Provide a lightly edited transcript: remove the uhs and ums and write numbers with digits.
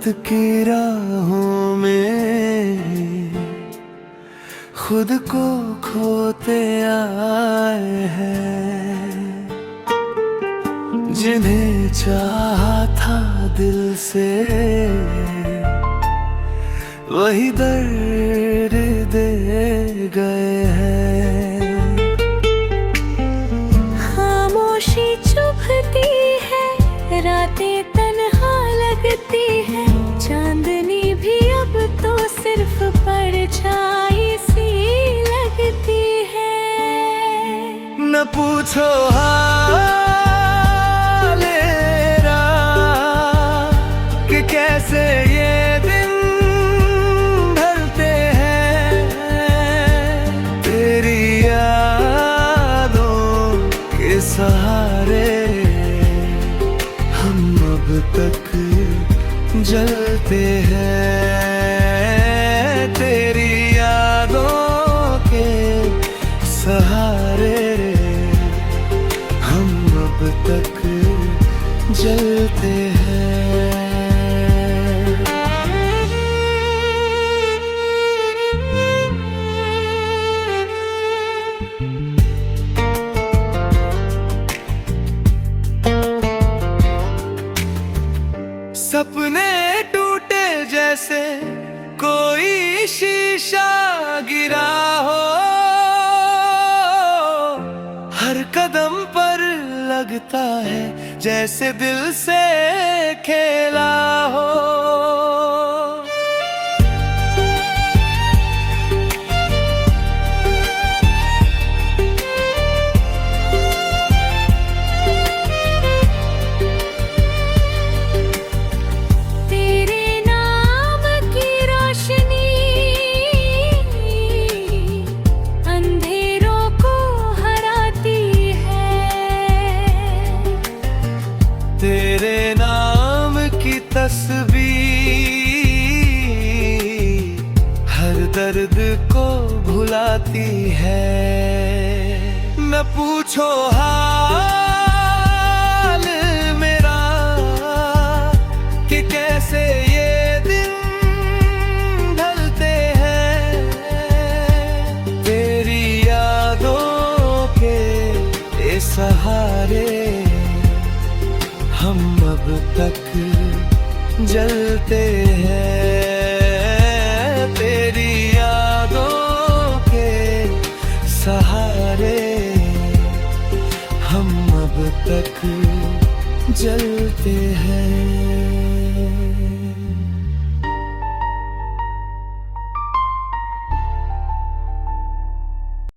की राहों में खुद को खोते आए हैं। जिन्हें चाहा था दिल से वही दर्द दे गए हैं। खामोशी चुभती है, रातें तन्हा लगती है, चांदनी भी अब तो सिर्फ परछाई सी लगती है। न पूछो हाल मेरा कि कैसे ये दिन ढलते हैं। तेरी यादों के सहारे हम अब तक जलते हैं। तेरी यादों के सहारे हम अब तक जलते हैं। सपने टूटे जैसे कोई शीशा गिरा हो, हर कदम पर लगता है जैसे दिल से खेला हो। तेरे नाम की तस्वीर हर दर्द को भुलाती है। न पूछो हाल मेरा कि कैसे ये दिन ढलते हैं। तेरी यादों के सहारे हम अब तक जलते हैं। तेरी यादों के सहारे हम अब तक जलते हैं।